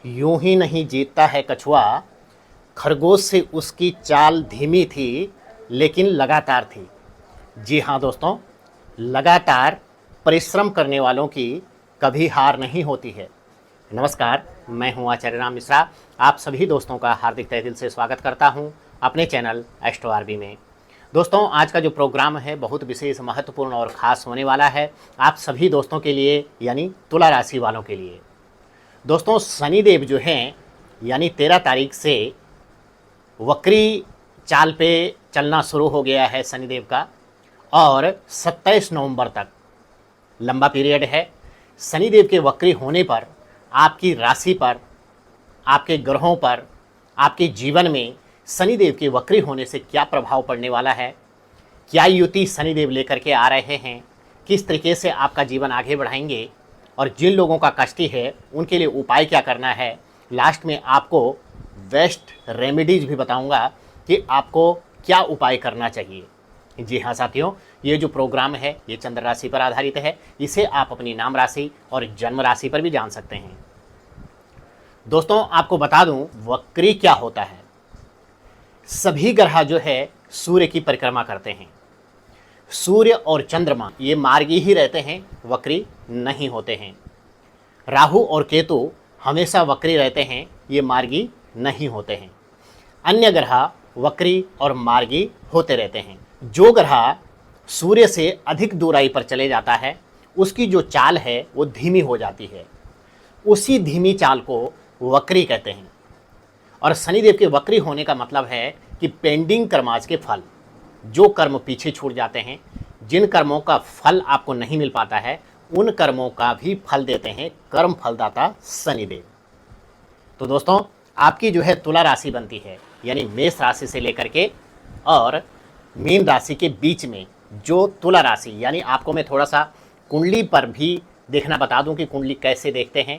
यूं ही नहीं जीतता है कछुआ। खरगोश से उसकी चाल धीमी थी लेकिन लगातार थी। जी हाँ दोस्तों, लगातार परिश्रम करने वालों की कभी हार नहीं होती है। नमस्कार, मैं हूं आचार्य राम मिश्रा। आप सभी दोस्तों का हार्दिक तहे दिल से स्वागत करता हूं अपने चैनल एस्ट्रो आरबी में। दोस्तों, आज का जो प्रोग्राम है बहुत विशेष, महत्वपूर्ण और ख़ास होने वाला है आप सभी दोस्तों के लिए, यानी तुला राशि वालों के लिए। दोस्तों, शनिदेव जो हैं यानी 13 तारीख से वक्री चाल पे चलना शुरू हो गया है शनिदेव का, और 27 नवंबर तक लंबा पीरियड है। शनिदेव के वक्री होने पर आपकी राशि पर, आपके ग्रहों पर, आपके जीवन में शनिदेव के वक्री होने से क्या प्रभाव पड़ने वाला है, क्या युति शनिदेव लेकर के आ रहे हैं, किस तरीके से आपका जीवन आगे बढ़ाएंगे, और जिन लोगों का कष्टी है उनके लिए उपाय क्या करना है। लास्ट में आपको बेस्ट रेमेडीज भी बताऊंगा कि आपको क्या उपाय करना चाहिए। जी हाँ साथियों, ये जो प्रोग्राम है ये चंद्र राशि पर आधारित है। इसे आप अपनी नाम राशि और जन्म राशि पर भी जान सकते हैं। दोस्तों, आपको बता दूं वक्री क्या होता है। सभी ग्रह जो है सूर्य की परिक्रमा करते हैं। सूर्य और चंद्रमा ये मार्गी ही रहते हैं, वक्री नहीं होते हैं। राहु और केतु हमेशा वक्री रहते हैं, ये मार्गी नहीं होते हैं। अन्य ग्रह वक्री और मार्गी होते रहते हैं। जो ग्रह सूर्य से अधिक दूराई पर चले जाता है उसकी जो चाल है वो धीमी हो जाती है, उसी धीमी चाल को वक्री कहते हैं। और शनिदेव के वक्री होने का मतलब है कि पेंडिंग कर्माज के फल, जो कर्म पीछे छूट जाते हैं, जिन कर्मों का फल आपको नहीं मिल पाता है, उन कर्मों का भी फल देते हैं कर्म फलदाता शनिदेव। तो दोस्तों, आपकी जो है तुला राशि बनती है, यानी मेष राशि से लेकर के और मीन राशि के बीच में जो तुला राशि, यानी आपको मैं थोड़ा सा कुंडली पर भी देखना बता दूं कि कुंडली कैसे देखते हैं।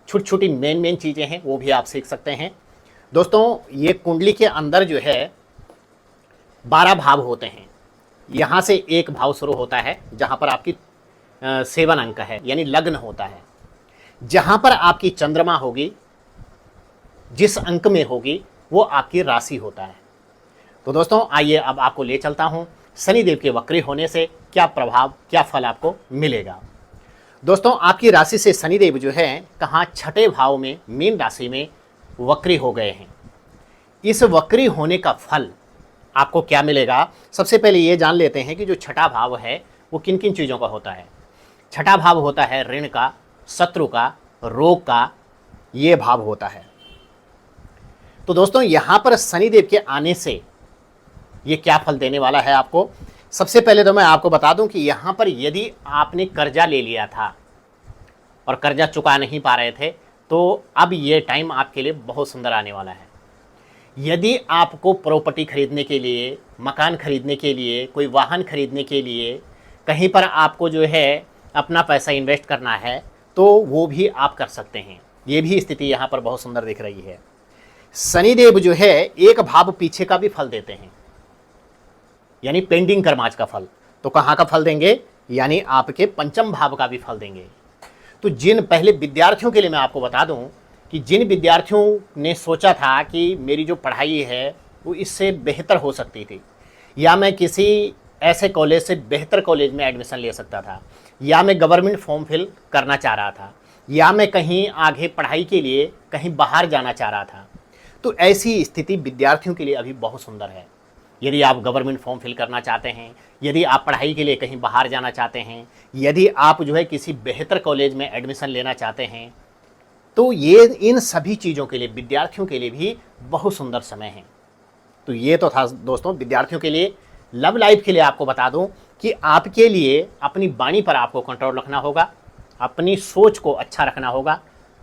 छोटी छोटी मेन चीज़ें हैं वो भी आप सीख सकते हैं। दोस्तों, ये कुंडली के अंदर जो है 12 भाव होते हैं। यहाँ से एक भाव शुरू होता है जहाँ पर आपकी 7 अंक है, यानी लग्न होता है। जहाँ पर आपकी चंद्रमा होगी, जिस अंक में होगी, वो आपकी राशि होता है। तो दोस्तों, आइए अब आपको ले चलता हूँ शनिदेव के वक्री होने से क्या प्रभाव, क्या फल आपको मिलेगा। दोस्तों, आपकी राशि से शनिदेव जो है कहाँ, छठे भाव में मीन राशि में वक्री हो गए हैं। इस वक्री होने का फल आपको क्या मिलेगा, सबसे पहले ये जान लेते हैं कि जो छठा भाव है वो किन किन चीज़ों का होता है। छठा भाव होता है ऋण का, शत्रु का, रोग का, ये भाव होता है। तो दोस्तों, यहाँ पर शनिदेव के आने से ये क्या फल देने वाला है आपको। सबसे पहले तो मैं आपको बता दूं कि यहाँ पर यदि आपने कर्जा ले लिया था और कर्जा चुका नहीं पा रहे थे, तो अब ये टाइम आपके लिए बहुत सुंदर आने वाला है। यदि आपको प्रॉपर्टी खरीदने के लिए, मकान खरीदने के लिए, कोई वाहन खरीदने के लिए, कहीं पर आपको जो है अपना पैसा इन्वेस्ट करना है, तो वो भी आप कर सकते हैं। ये भी स्थिति यहाँ पर बहुत सुंदर दिख रही है। शनिदेव जो है एक भाव पीछे का भी फल देते हैं, यानी पेंडिंग कर्माज का फल। तो कहाँ का फल देंगे, यानी आपके पंचम भाव का भी फल देंगे। तो जिन पहले विद्यार्थियों के लिए मैं आपको बता दूं कि जिन विद्यार्थियों ने सोचा था कि मेरी जो पढ़ाई है वो इससे बेहतर हो सकती थी, या मैं किसी ऐसे कॉलेज से बेहतर कॉलेज में एडमिशन ले सकता था, या मैं गवर्नमेंट फॉर्म फिल करना चाह रहा था, या मैं कहीं आगे पढ़ाई के लिए कहीं बाहर जाना चाह रहा था, तो ऐसी स्थिति विद्यार्थियों के लिए अभी बहुत सुंदर है। यदि आप गवर्नमेंट फॉर्म फिल करना चाहते हैं, यदि आप पढ़ाई के लिए कहीं बाहर जाना चाहते हैं, यदि आप जो है किसी बेहतर कॉलेज में एडमिशन लेना चाहते हैं, तो ये इन सभी चीज़ों के लिए विद्यार्थियों के लिए भी बहुत सुंदर समय है। तो ये तो था दोस्तों विद्यार्थियों के लिए। लव लाइफ के लिए आपको बता दूं कि आपके लिए अपनी वाणी पर आपको कंट्रोल रखना होगा, अपनी सोच को अच्छा रखना होगा,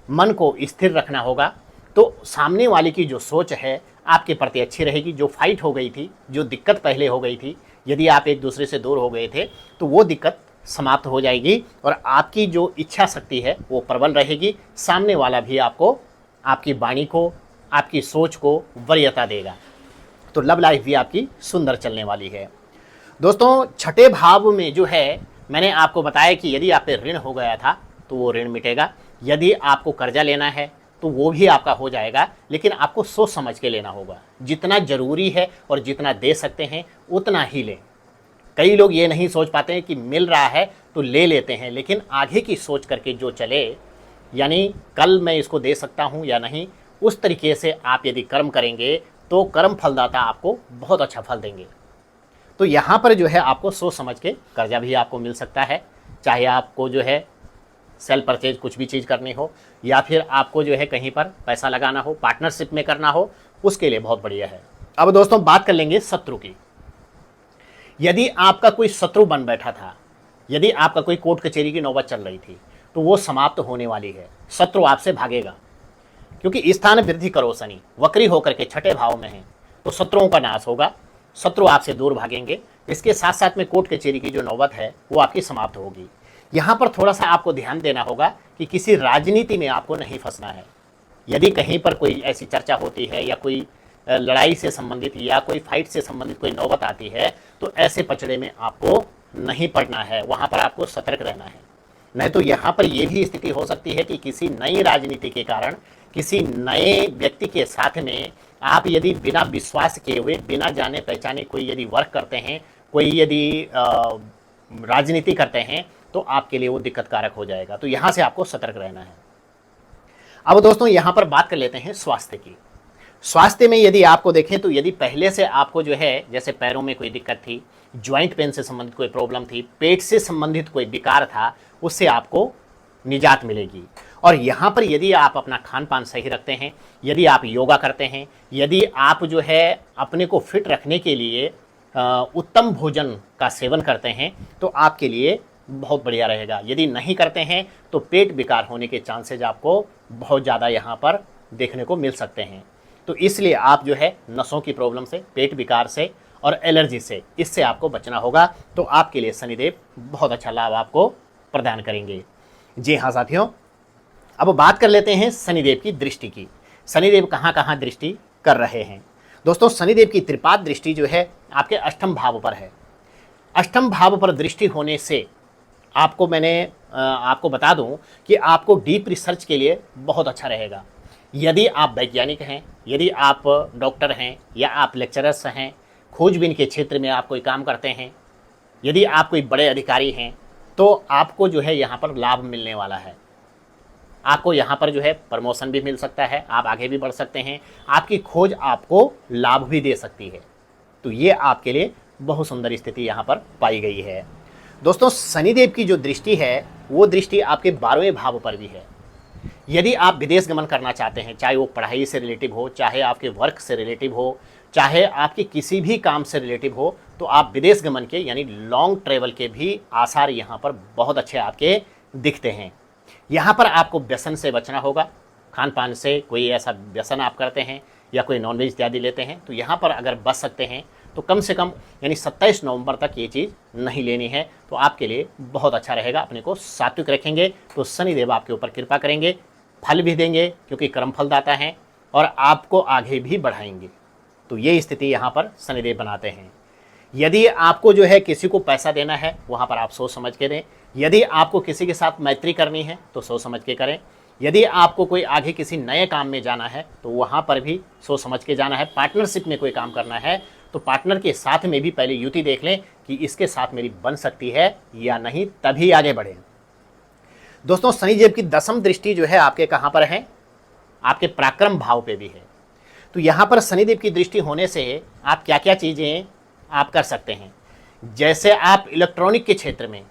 मन को स्थिर रखना होगा। तो सामने वाले की जो सोच है आपके प्रति अच्छी रहेगी। जो फाइट हो गई थी, जो दिक्कत पहले हो गई थी, यदि आप एक दूसरे से दूर हो गए थे, तो वो दिक्कत समाप्त हो जाएगी और आपकी जो इच्छा शक्ति है वो प्रबल रहेगी। सामने वाला भी आपको, आपकी वाणी को, आपकी सोच को वरीयता देगा। तो लव लाइफ भी आपकी सुंदर चलने वाली है। दोस्तों, छठे भाव में जो है मैंने आपको बताया कि यदि आप पे ऋण हो गया था तो वो ऋण मिटेगा। यदि आपको कर्जा लेना है तो वो भी आपका हो जाएगा, लेकिन आपको सोच समझ के लेना होगा। जितना ज़रूरी है और जितना दे सकते हैं उतना ही लें। कई लोग ये नहीं सोच पाते हैं कि मिल रहा है तो ले लेते हैं, लेकिन आगे की सोच करके जो चले, यानी कल मैं इसको दे सकता हूँ या नहीं, उस तरीके से आप यदि कर्म करेंगे तो कर्म फलदाता आपको बहुत अच्छा फल देंगे। तो यहाँ पर जो है आपको सोच समझ के कर्जा भी आपको मिल सकता है, चाहे आपको जो है सेल परचेज कुछ भी चीज़ करनी हो, या फिर आपको जो है कहीं पर पैसा लगाना हो, पार्टनरशिप में करना हो, उसके लिए बहुत बढ़िया है। अब दोस्तों बात कर लेंगे शत्रु की। यदि आपका कोई शत्रु बन बैठा था, यदि आपका कोई कोर्ट कचहरी की नौबत चल रही थी, तो वो समाप्त होने वाली है। शत्रु आपसे भागेगा, क्योंकि स्थान वृद्धि करो शनि वक्री होकर के छठे भाव में है, तो शत्रुओं का नाश होगा, शत्रु आपसे दूर भागेंगे। इसके साथ साथ में कोर्ट कचहरी की जो नौबत है वो आपकी समाप्त होगी। यहाँ पर थोड़ा सा आपको ध्यान देना होगा कि किसी राजनीति में आपको नहीं फंसना है। यदि कहीं पर कोई ऐसी चर्चा होती है या कोई लड़ाई से संबंधित या कोई फाइट से संबंधित कोई नौबत आती है, तो ऐसे पचड़े में आपको नहीं पड़ना है, वहाँ पर आपको सतर्क रहना है। नहीं तो यहाँ पर यह भी स्थिति हो सकती है कि किसी नई राजनीति के कारण किसी नए व्यक्ति के साथ में आप यदि बिना विश्वास किए हुए, बिना जाने पहचाने कोई यदि वर्क करते हैं, कोई यदि राजनीति करते हैं, तो आपके लिए वो दिक्कत कारक हो जाएगा। तो यहाँ से आपको सतर्क रहना है। अब दोस्तों यहाँ पर बात कर लेते हैं स्वास्थ्य की। स्वास्थ्य में यदि आपको देखें तो यदि पहले से आपको जो है जैसे पैरों में कोई दिक्कत थी, ज्वाइंट पेन से संबंधित कोई प्रॉब्लम थी, पेट से संबंधित कोई विकार था, उससे आपको निजात मिलेगी। और यहाँ पर यदि आप अपना खान पान सही रखते हैं, यदि आप योगा करते हैं, यदि आप जो है अपने को फिट रखने के लिए उत्तम भोजन का सेवन करते हैं, तो आपके लिए बहुत बढ़िया रहेगा। यदि नहीं करते हैं तो पेट विकार होने के चांसेज आपको बहुत ज़्यादा यहाँ पर देखने को मिल सकते हैं। तो इसलिए आप जो है नसों की प्रॉब्लम से, पेट विकार से और एलर्जी से, इससे आपको बचना होगा। तो आपके लिए शनिदेव बहुत अच्छा लाभ आपको प्रदान करेंगे। जी हाँ साथियों, अब बात कर लेते हैं शनिदेव की दृष्टि की। शनिदेव कहाँ कहाँ दृष्टि कर रहे हैं। दोस्तों शनिदेव की त्रिपाद दृष्टि जो है आपके अष्टम भाव पर है। अष्टम भाव पर दृष्टि होने से आपको आपको बता दूं कि आपको डीप रिसर्च के लिए बहुत अच्छा रहेगा। यदि आप वैज्ञानिक हैं, यदि आप डॉक्टर हैं, या आप लेक्चरर्स हैं, खोजबीन के क्षेत्र में आप कोई काम करते हैं, यदि आप कोई बड़े अधिकारी हैं, तो आपको जो है यहाँ पर लाभ मिलने वाला है। आपको यहाँ पर जो है प्रमोशन भी मिल सकता है, आप आगे भी बढ़ सकते हैं, आपकी खोज आपको लाभ भी दे सकती है। तो ये आपके लिए बहुत सुंदर स्थिति यहाँ पर पाई गई है। दोस्तों शनिदेव की जो दृष्टि है वो दृष्टि आपके 12वें भाव पर भी है। यदि आप विदेश गमन करना चाहते हैं, चाहे वो पढ़ाई से रिलेटिव हो, चाहे आपके वर्क से रिलेटिव हो, चाहे आपके किसी भी काम से रिलेटिव हो, तो आप विदेश गमन के यानी लॉन्ग ट्रेवल के भी आसार यहाँ पर बहुत अच्छे आपके दिखते हैं। यहाँ पर आपको व्यसन से बचना होगा। खान पान से कोई ऐसा व्यसन आप करते हैं या कोई नॉनवेज इत्यादि लेते हैं, तो यहाँ पर अगर बच सकते हैं तो कम से कम यानी 27 नवंबर तक ये चीज़ नहीं लेनी है, तो आपके लिए बहुत अच्छा रहेगा। अपने को सात्विक रखेंगे तो शनिदेव आपके ऊपर कृपा करेंगे, फल भी देंगे, क्योंकि कर्म फलदाता हैं, और आपको आगे भी बढ़ाएंगे। तो ये स्थिति यहाँ पर शनिदेव बनाते हैं। यदि आपको जो है किसी को पैसा देना है, वहाँ पर आप सोच समझ के दें। यदि आपको किसी के साथ मैत्री करनी है तो सोच समझ के करें। यदि आपको कोई आगे किसी नए काम में जाना है तो वहाँ पर भी सोच समझ के जाना है। पार्टनरशिप में कोई काम करना है तो पार्टनर के साथ में भी पहले युति देख लें कि इसके साथ मेरी बन सकती है या नहीं, तभी आगे बढ़ें। दोस्तों शनिदेव की 10वीं दृष्टि जो है आपके कहाँ पर है, आपके पराक्रम भाव पे भी है। तो यहाँ पर शनिदेव की दृष्टि होने से आप क्या क्या चीज़ें आप कर सकते हैं। जैसे आप इलेक्ट्रॉनिक के क्षेत्र में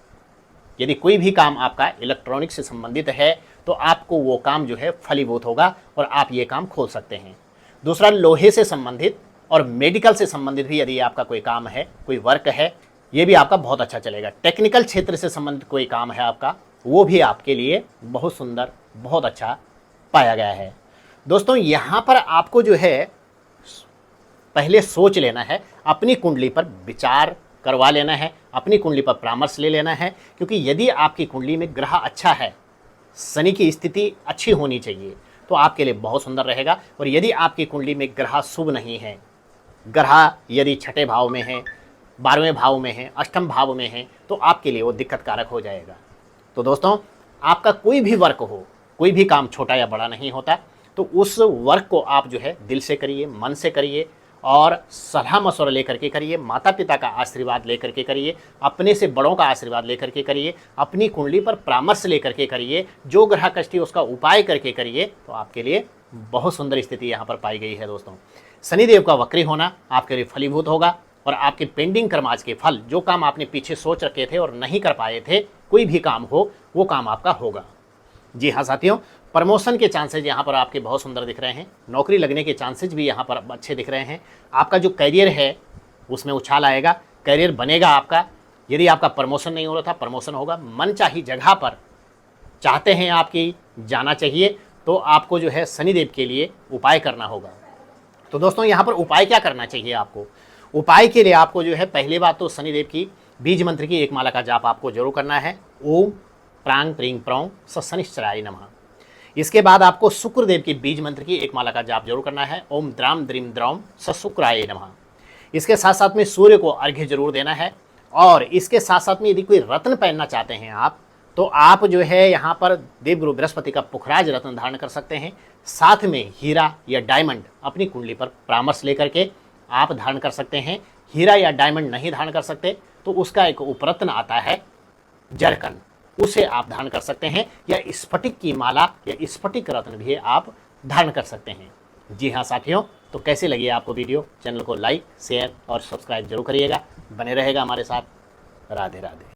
यदि कोई भी काम आपका इलेक्ट्रॉनिक से संबंधित है तो आपको वो काम जो है फलीभूत होगा और आप ये काम खोल सकते हैं। दूसरा, लोहे से संबंधित और मेडिकल से संबंधित भी यदि आपका कोई काम है, कोई वर्क है, ये भी आपका बहुत अच्छा चलेगा। टेक्निकल क्षेत्र से संबंधित कोई काम है आपका, वो भी आपके लिए बहुत सुंदर, बहुत अच्छा पाया गया है। दोस्तों यहाँ पर आपको जो है पहले सोच लेना है, अपनी कुंडली पर विचार करवा लेना है, अपनी कुंडली पर परामर्श ले लेना है, क्योंकि यदि आपकी कुंडली में ग्रह अच्छा है, शनि की स्थिति अच्छी होनी चाहिए, तो आपके लिए बहुत सुंदर रहेगा। और यदि आपकी कुंडली में ग्रह शुभ नहीं है, ग्रह यदि छठे भाव में है, 12वें भाव में है, अष्टम भाव में है, तो आपके लिए वो दिक्कत कारक हो जाएगा। तो दोस्तों आपका कोई भी वर्क हो, कोई भी काम छोटा या बड़ा नहीं होता, तो उस वर्क को आप जो है दिल से करिए, मन से करिए और सलाह मशवरा लेकर के करिए, माता पिता का आशीर्वाद लेकर के करिए, अपने से बड़ों का आशीर्वाद लेकर के करिए, अपनी कुंडली पर परामर्श लेकर के करिए, जो ग्रह कष्टी उसका उपाय करके करिए, तो आपके लिए बहुत सुंदर स्थिति यहाँ पर पाई गई है दोस्तों। शनिदेव का वक्री होना आपके लिए फलीभूत होगा और आपके पेंडिंग कर्म आज के फल, जो काम आपने पीछे सोच रखे थे और नहीं कर पाए थे, कोई भी काम हो वो काम आपका होगा। जी हाँ साथियों, प्रमोशन के चांसेज यहाँ पर आपके बहुत सुंदर दिख रहे हैं, नौकरी लगने के चांसेज भी यहाँ पर अच्छे दिख रहे हैं। आपका जो करियर है उसमें उछाल आएगा, करियर बनेगा आपका। यदि आपका प्रमोशन नहीं हो रहा था, प्रमोशन होगा। मनचाही जगह पर चाहते हैं आपकी जाना चाहिए, तो आपको जो है शनिदेव के लिए उपाय करना होगा। तो दोस्तों यहाँ पर उपाय क्या करना चाहिए आपको? उपाय के लिए आपको जो है पहली बात तो शनिदेव की बीज मंत्र की एक माला का जाप आपको जरूर करना है, ओम प्रांग प्रींग प्रौं स शनिश्चराय नमः। इसके बाद आपको शुक्रदेव की बीज मंत्र की एक माला का जाप जरूर करना है, ओम द्राम द्रीम द्रौम स शुक्राय नमः। इसके साथ साथ में सूर्य को अर्घ्य जरूर देना है। और इसके साथ साथ में यदि कोई रत्न पहनना चाहते हैं आप, तो आप जो है यहाँ पर देवगुरु बृहस्पति का पुखराज रत्न धारण कर सकते हैं। साथ में हीरा या डायमंड अपनी कुंडली पर परामर्श लेकर के आप धारण कर सकते हैं। हीरा या डायमंड नहीं धारण कर सकते तो उसका एक उपरत्न आता है जरकन, उसे आप धारण कर सकते हैं, या स्फटिक की माला या स्फटिक रत्न भी आप धारण कर सकते हैं। जी हाँ साथियों, तो कैसे लगी आपको वीडियो? चैनल को लाइक, शेयर और सब्सक्राइब जरूर करिएगा। बने रहेगा हमारे साथ। राधे राधे।